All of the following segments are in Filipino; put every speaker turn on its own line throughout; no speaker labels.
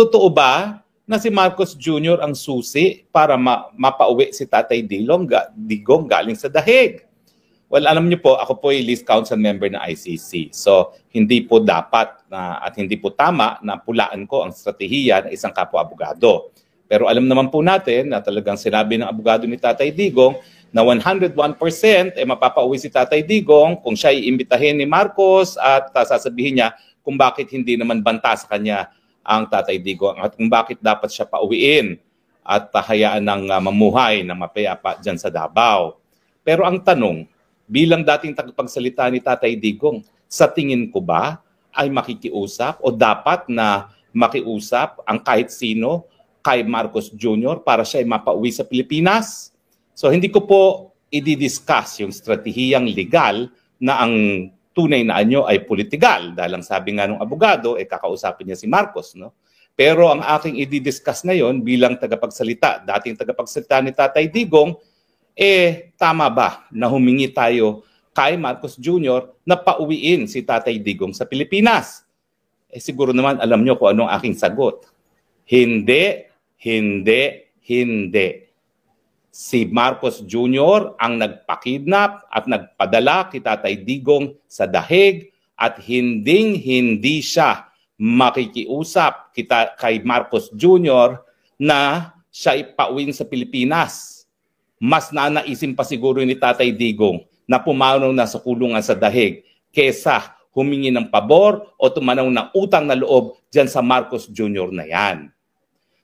totoo ba na si Marcos Jr. ang susi para mapauwi si Tatay Digong galing sa dahig? Well, alam niyo po, ako po ay least council member ng ICC. So, hindi po dapat at hindi po tama na pulaan ko ang strategiya ng isang kapwa-abogado. Pero alam naman po natin na talagang sinabi ng abogado ni Tatay Digong na 101% mapapauwi si Tatay Digong kung siya iimbitahin ni Marcos at sasabihin niya kung bakit hindi naman banta sa kanya ang Tatay Digong at kung bakit dapat siya pauwiin at hayaan ng mamuhay na mapayapa dyan sa Davao. Pero ang tanong, bilang dating tagapagsalita ni Tatay Digong, sa tingin ko ba ay makikiusap o dapat na makiusap ang kahit sino kay Marcos Jr. para siya ay mapauwi sa Pilipinas? So hindi ko po i-discuss yung stratehiyang legal na ang tunay na anyo ay politigal. Dahil ang sabi nga ng abogado, kakausapin niya si Marcos. No? Pero ang aking i-discuss ngayon bilang tagapagsalita, dating tagapagsalita ni Tatay Digong, tama ba na humingi tayo kay Marcos Jr. na pauwiin si Tatay Digong sa Pilipinas? Siguro naman alam nyo kung anong aking sagot. Hindi, hindi, hindi. Si Marcos Jr. ang nagpakidnap at nagpadala kay Tatay Digong sa dahig at hindi siya makikiusap kay Marcos Jr. na siya ipauwiin sa Pilipinas. Mas nanaisin pa siguro ni Tatay Digong na pumanaw na sa kulungan sa dahig kesa humingi ng pabor o tumanaw ng utang na loob dyan sa Marcos Jr. na yan.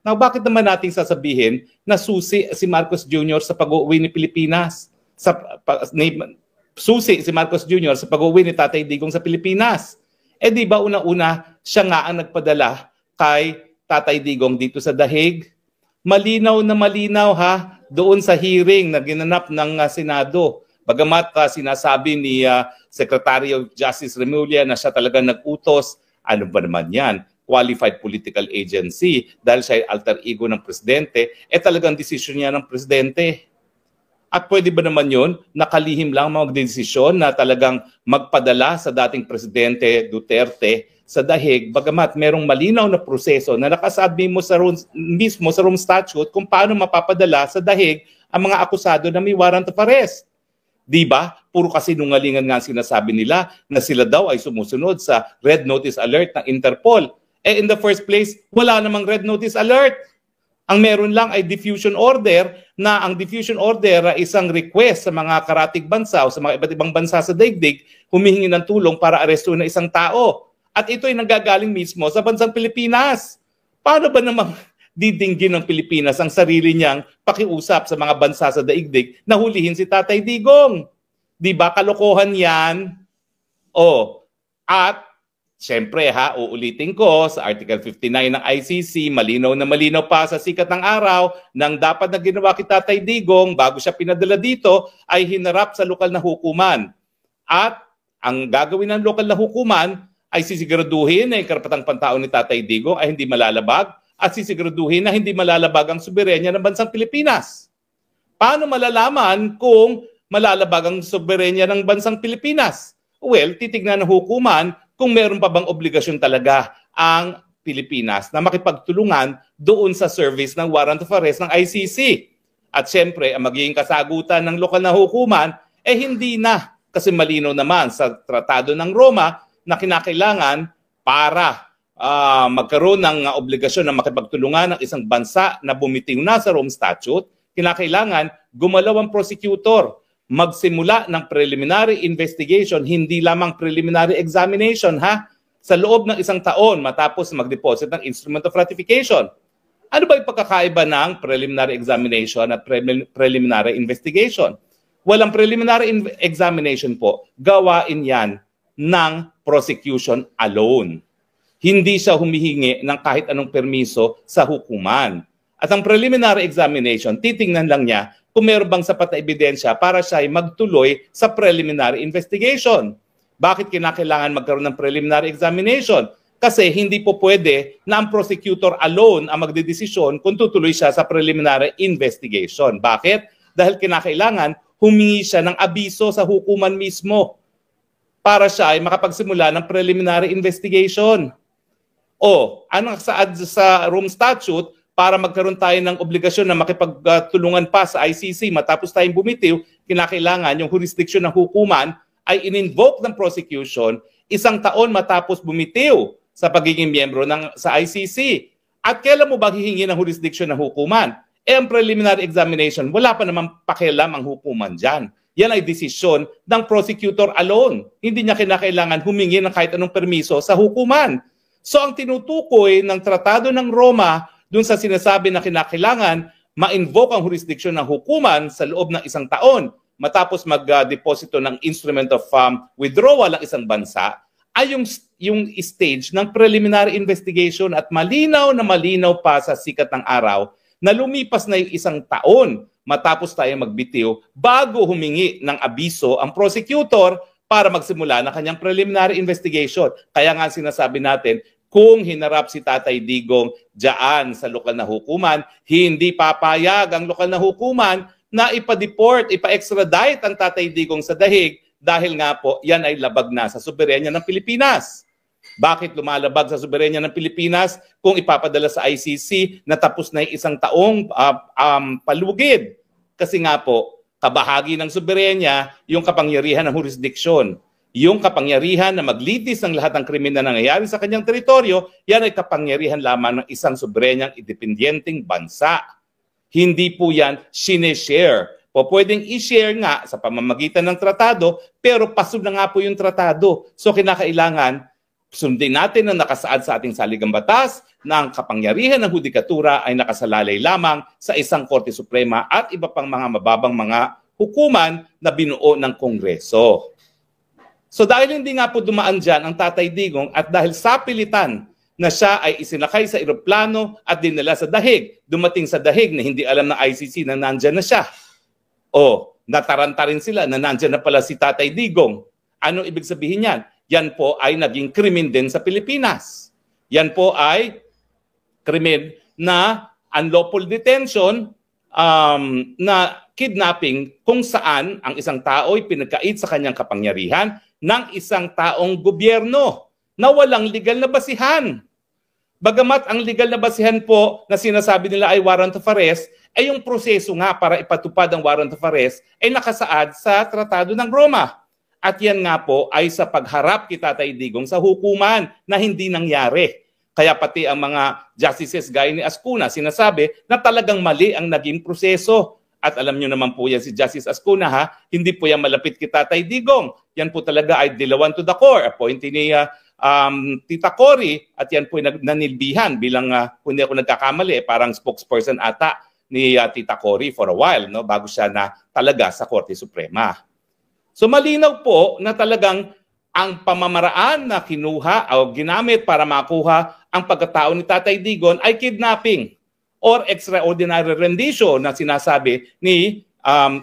Now, bakit naman natin sasabihin na susi si Marcos Jr. sa pag-uwi ni Pilipinas? Susi si Marcos Jr. sa pag-uwi ni Tatay Digong sa Pilipinas. Di ba una-una siya nga ang nagpadala kay Tatay Digong dito sa dahig? Malinaw na malinaw ha, doon sa hearing na ginanap ng Senado. Bagamat sinasabi ni Secretary of Justice Remulla na siya talaga nag-utos, ano ba naman yan? Qualified political agency dahil siya ay alter ego ng presidente, talagang desisyon niya ng presidente. At pwede ba naman yun, nakalihim lang magdesisyon na talagang magpadala sa dating presidente Duterte sa dahig, bagamat merong malinaw na proseso na nakasabi mo mismo sa Rome Statute kung paano mapapadala sa dahig ang mga akusado na may warrant of arrest. Di ba? Puro kasinungalingan nga sinasabi nila na sila daw ay sumusunod sa Red Notice Alert ng Interpol. In the first place, wala namang Red Notice Alert. Ang meron lang ay diffusion order na ang diffusion order ay isang request sa mga karatig bansa o sa mga iba't ibang bansa sa daigdig humihingi ng tulong para arestuhin na isang tao. At ito ay nanggagaling mismo sa bansang Pilipinas. Paano ba namang didinggin ng Pilipinas ang sarili niyang pakiusap sa mga bansa sa daigdig na hulihin si Tatay Digong? Di ba kalokohan yan? At siyempre uulitin ko sa Article 59 ng ICC, malinaw na malinaw pa sa sikat ng araw nang dapat na ginawa kay Tatay Digong bago siya pinadala dito ay hinarap sa lokal na hukuman. At ang gagawin ng lokal na hukuman ay sisiguraduhin na yung karapatang pantao ni Tatay Digong ay hindi malalabag at sisiguraduhin na hindi malalabag ang soberenya ng bansang Pilipinas. Paano malalaman kung malalabag ang soberenya ng bansang Pilipinas? Well, titignan ng hukuman kung meron pa bang obligasyon talaga ang Pilipinas na makipagtulungan doon sa service ng warrant of arrest ng ICC. At siyempre, ang magiging kasagutan ng lokal na hukuman hindi na kasi malinaw naman sa Tratado ng Roma na kinakailangan para magkaroon ng obligasyon na makipagtulungan ng isang bansa na bumitiw na sa Rome Statute, kinakailangan gumalaw ang prosecutor, magsimula ng preliminary investigation, hindi lamang preliminary examination sa loob ng isang taon matapos mag-deposit ng instrument of ratification. Ano ba yung pagkakaiba ng preliminary examination at preliminary investigation? Walang preliminary examination po, gawain yan ng prosecution alone. Hindi siya humihingi ng kahit anong permiso sa hukuman. At ang preliminary examination, titingnan lang niya kung meron bang sapat na ebidensya para siya ay magtuloy sa preliminary investigation. Bakit kinakailangan magkaroon ng preliminary examination? Kasi hindi po pwede na ang prosecutor alone ang magdedesisyon kung tutuloy siya sa preliminary investigation. Bakit? Dahil kinakailangan humingi siya ng abiso sa hukuman mismo para siya ay makapagsimula ng preliminary investigation. O, anong saad sa Rome Statute para magkaroon tayo ng obligasyon na makipagtulungan pa sa ICC matapos tayong bumitiw, kinakailangan yung jurisdiction ng hukuman ay in-invoke ng prosecution 1 taon matapos bumitiw sa pagiging miyembro sa ICC. At kailan mo ba hihingi ng jurisdiction ng hukuman? Ang preliminary examination, wala pa naman pakialam ang hukuman dyan. Yan ay desisyon ng prosecutor alone. Hindi niya kinakailangan humingi ng kahit anong permiso sa hukuman. So ang tinutukoy ng Tratado ng Roma dun sa sinasabi na kinakailangan ma-invoke ang jurisdiction ng hukuman sa loob ng 1 taon matapos mag-deposito ng instrument of withdrawal ng isang bansa ay yung stage ng preliminary investigation at malinaw na malinaw pa sa sikat ng araw na lumipas na yung 1 taon matapos tayo magbitiw bago humingi ng abiso ang prosecutor para magsimula ng kanyang preliminary investigation. Kaya nga sinasabi natin, kung hinarap si Tatay Digong diyan sa lokal na hukuman, hindi papayag ang lokal na hukuman na ipa-deport, ipa-extradite ang Tatay Digong sa dahig dahil nga po yan ay labag na sa soberenya ng Pilipinas. Bakit lumalabag sa soberenya ng Pilipinas kung ipapadala sa ICC na tapos na yung 1 taong palugid? Kasi nga po, kabahagi ng soberenya yung kapangyarihan ng jurisdiksyon. Yung kapangyarihan na maglitis ng lahat ng krimen na nangyayari sa kanyang teritoryo, yan ay kapangyarihan lamang ng isang soberenyang independyenteng bansa. Hindi po yan sineshare. O pwedeng i-share nga sa pamamagitan ng tratado, pero pasod na nga po yung tratado. So kinakailangan, sundin natin ang nakasaad sa ating saligang batas na ang kapangyarihan ng hudikatura ay nakasalalay lamang sa isang Korte Suprema at iba pang mga mababang mga hukuman na binuo ng Kongreso. So dahil hindi nga po dumaan dyan ang Tatay Digong at dahil sa pilitan na siya ay isinakay sa eroplano at dinala sa dahig, dumating sa dahig na hindi alam ng ICC na nandyan na siya. O nataranta rin sila na nandyan na pala si Tatay Digong. Ano ibig sabihin yan? Yan po ay naging krimen din sa Pilipinas. Yan po ay krimen na unlawful detention, na kidnapping kung saan ang isang tao ay pinagkait sa kanyang kapangyarihan ng isang taong gobyerno na walang legal na basihan. Bagamat ang legal na basihan po na sinasabi nila ay warrant of arrest, ay yung proseso nga para ipatupad ang warrant of arrest ay nakasaad sa Tratado ng Roma. At yan nga po ay sa pagharap kay Tatay Digong sa hukuman na hindi nangyari. Kaya pati ang mga justices gaya ni Ascuna sinasabi na talagang mali ang naging proseso. At alam nyo naman po yan si Justice Ascuna, ha? Hindi po yan malapit kay Tatay Digong. Yan po talaga ay dilawan to the core. Appointee ni Tita Cory at yan po ay nanilbihan bilang, kung hindi ako nagkakamali, parang spokesperson ata ni Tita Cory for a while, no? Bago siya na talaga sa Korte Suprema. So malinaw po na talagang ang pamamaraan na kinuha o ginamit para makuha ang pagkatao ni Tatay Digong ay kidnapping or extraordinary rendition na sinasabi ni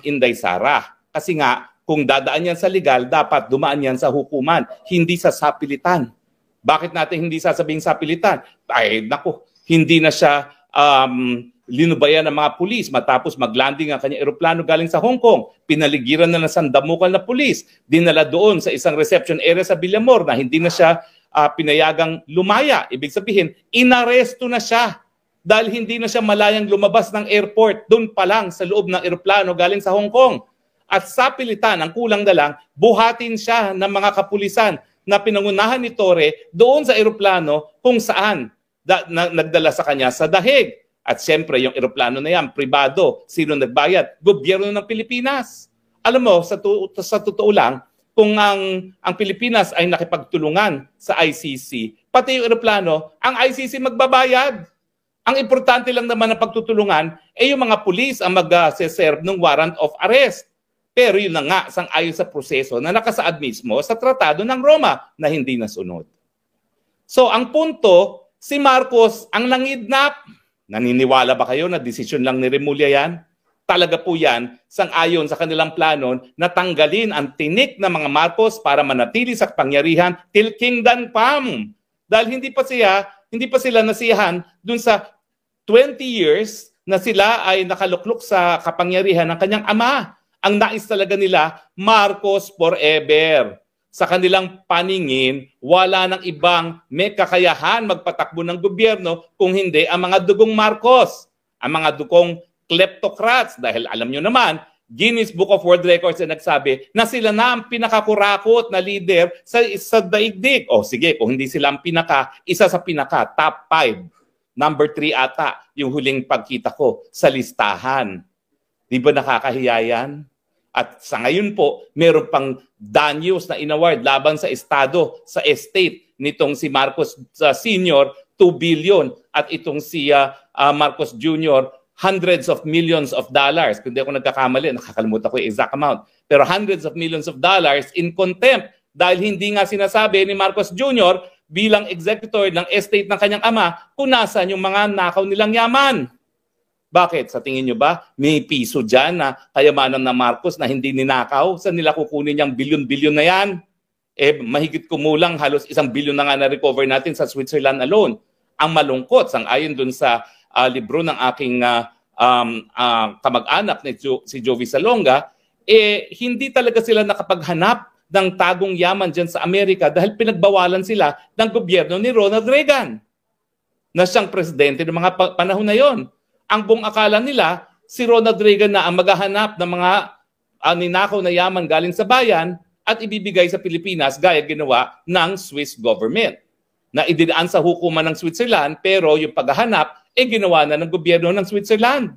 Inday Sara. Kasi nga, kung dadaan yan sa legal, dapat dumaan yan sa hukuman, hindi sa sapilitan. Bakit natin hindi sasabing sapilitan? Ay, naku, hindi na siya linubayan ng mga pulis matapos maglanding ang kanyang eroplano galing sa Hong Kong. Pinaligiran na ng sandamukal na pulis. Dinala doon sa isang reception area sa Villamor na hindi na siya pinayagang lumaya. Ibig sabihin, inaresto na siya dahil hindi na siya malayang lumabas ng airport doon pa lang sa loob ng eroplano galing sa Hong Kong. At sa pilitan, ang kulang na lang, buhatin siya ng mga kapulisan na pinangunahan ni Torre doon sa eroplano kung saan nagdala sa kanya sa dahig. At siyempre, yung eroplano na yan, pribado. Sino nagbayad? Gobyerno ng Pilipinas. Alam mo, sa totoo lang, kung ang Pilipinas ay nakipagtulungan sa ICC, pati yung eroplano, ang ICC magbabayad. Ang importante lang naman ng pagtutulungan ay yung mga pulis ang mag-serve ng warrant of arrest. Pero yun na nga, sang-ayon sa proseso na nakasaad mismo sa Tratado ng Roma na hindi nasunod. So, ang punto, si Marcos ang nangidnap. Naniniwala ba kayo na desisyon lang ni Remulla yan? Talaga po yan, sang-ayon sa kanilang planon na tanggalin ang tinik ng mga Marcos para manatili sa pangyarihan till kingdom come. Dahil hindi pa sila nasiyahan dun sa 20 years na sila ay nakaluklok sa kapangyarihan ng kanyang ama. Ang nais talaga nila, Marcos forever. sa kanilang paningin, wala ng ibang may kakayahan magpatakbo ng gobyerno kung hindi ang mga dugong Marcos, ang mga dugong kleptocrats. Dahil alam nyo naman, Guinness Book of World Records na nagsabi na sila na ang pinakakurakot na leader sa daigdig. O sige, kung hindi sila ang isa sa pinaka, top 5. Number 3 ata, yung huling pagkita ko sa listahan. Di ba nakakahiya yan? At sa ngayon po, meron pang danyos na inaward laban sa estado, sa estate nitong si Marcos Sr., 2 billion. At itong si Marcos Jr., hundreds of millions of dollars. Kung di ako nagkakamali, nakakalimutan ko yung exact amount. Pero hundreds of millions of dollars in contempt dahil hindi nga sinasabi ni Marcos Jr. bilang executor ng estate ng kanyang ama kung nasaan yung mga nakaw nilang yaman. Bakit? Sa tingin nyo ba may piso dyan na kayamanan ng Marcos na hindi ninakaw? Saan nila kukunin yung bilyon-bilyon na yan? Mahigit kumulang halos 1 bilyon na nga na-recover natin sa Switzerland alone. Ang malungkot, sang-ayon dun sa libro ng aking kamag-anak na si Jovi Salonga, hindi talaga sila nakapaghanap ng tagong yaman dyan sa Amerika dahil pinagbawalan sila ng gobyerno ni Ronald Reagan na siyang presidente ng mga panahon na yon. Ang buong akala nila, si Ronald Reagan na ang maghahanap ng mga ninakaw na yaman galing sa bayan at ibibigay sa Pilipinas gaya ginawa ng Swiss government na idinaan sa hukuman ng Switzerland pero yung paghahanap ginawa na ng gobyerno ng Switzerland.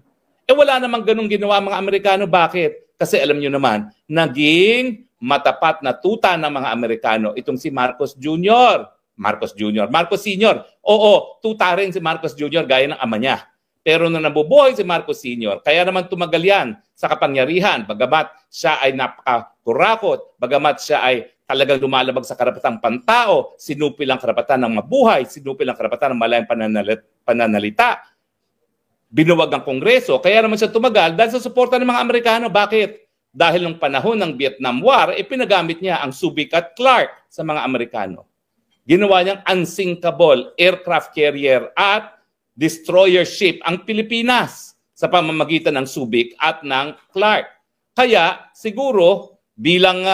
Wala namang ganung ginawa mga Amerikano. Bakit? Kasi alam nyo naman, naging matapat na tuta ng mga Amerikano itong si Marcos Jr. Marcos Sr. Oo, tuta rin si Marcos Jr. gaya ng ama niya. Pero nung nabubuhay si Marcos Sr., kaya naman tumagal yan sa kapangyarihan, bagamat siya ay napakakurakot, bagamat siya ay talagang lumalabag sa karapatang pantao, sinupil ang karapatan ng mabuhay, sinupil ang karapatan ng malayang pananalita, binuwag ang Kongreso, kaya naman siya tumagal dahil sa suporta ng mga Amerikano. Bakit? Dahil ng panahon ng Vietnam War, pinagamit niya ang Subic at Clark sa mga Amerikano. Ginawa niyang unsinkable aircraft carrier at destroyer ship ang Pilipinas sa pamamagitan ng Subic at ng Clark. Kaya siguro bilang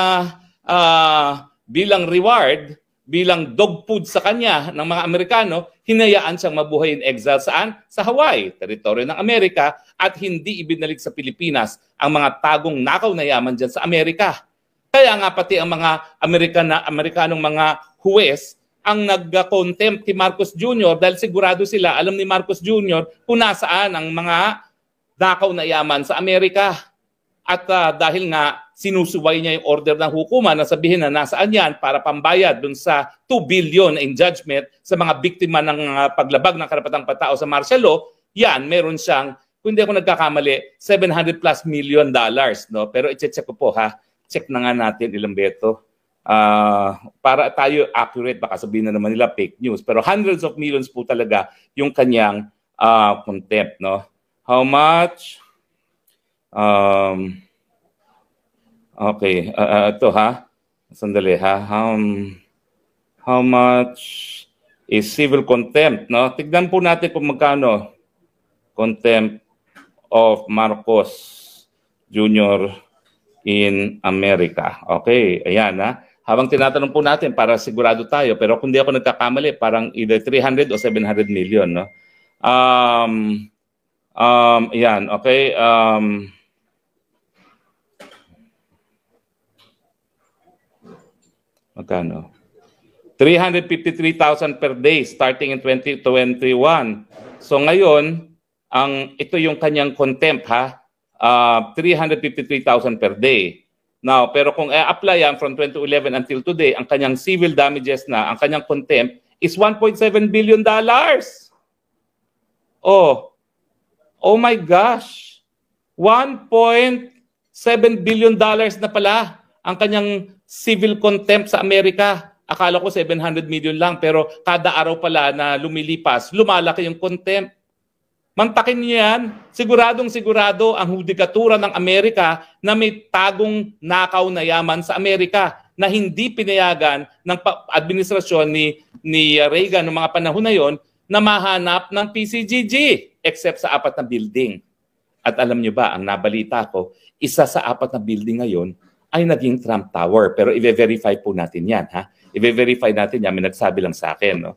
reward, bilang dog food sa kanya ng mga Amerikano, hinayaan siyang mabuhay in exile saan? Sa Hawaii, teritoryo ng Amerika, at hindi ibinalik sa Pilipinas ang mga tagong nakaw na yaman dyan sa Amerika. Kaya nga pati ang mga Amerikanong mga huwes ang nag-contempt kay Marcos Jr. dahil sigurado sila, alam ni Marcos Jr. kung nasaan ang mga nakaw na yaman sa Amerika. At dahil nga sinusuway niya yung order ng hukuman na sabihin na nasaan yan para pambayad dun sa 2 billion in judgment sa mga biktima ng paglabag ng karapatang patao sa martial law, yan, meron siyang, kung hindi ako nagkakamali, $700+ million. No? Pero i-check ko po ha. Check na nga natin ilang beto. Para tayo accurate, baka sabihin na naman nila fake news. Pero hundreds of millions po talaga yung kanyang contempt. No? How much? Okay, ito ha. Sandali ha. How much is civil contempt? No? Tignan po natin kung magkano contempt of Marcos Jr. in America. Okay, ayan ha. Habang tinatanong po natin para sigurado tayo, pero kung di ako nagkakamali, parang either 300 o 700 million, no? Ayan, okay. Magkano? 353,000 per day starting in 2021. So ngayon, ito yung kanyang contempt ha. 353,000 per day. Now, pero kung i-apply yan from 2011 until today, ang kanyang civil damages na, ang kanyang contempt is $1.7 billion. Oh my gosh. $1.7 billion na pala ang kanyang civil contempt sa Amerika. Akala ko 700 million lang, pero kada araw pala na lumilipas, lumalaki yung contempt. Mantakin niyo yan, siguradong-sigurado ang hudikatura ng Amerika na may tagong nakaw na yaman sa Amerika na hindi pinayagan ng administrasyon ni Reagan noong mga panahon na yon na mahanap ng PCGG except sa 4 na building. At alam niyo ba, ang nabalita ko, isa sa 4 na building ngayon ay naging Trump Tower. Pero i-verify po natin yan. Ha? I-verify natin yan. May nagsabi lang sa akin. No?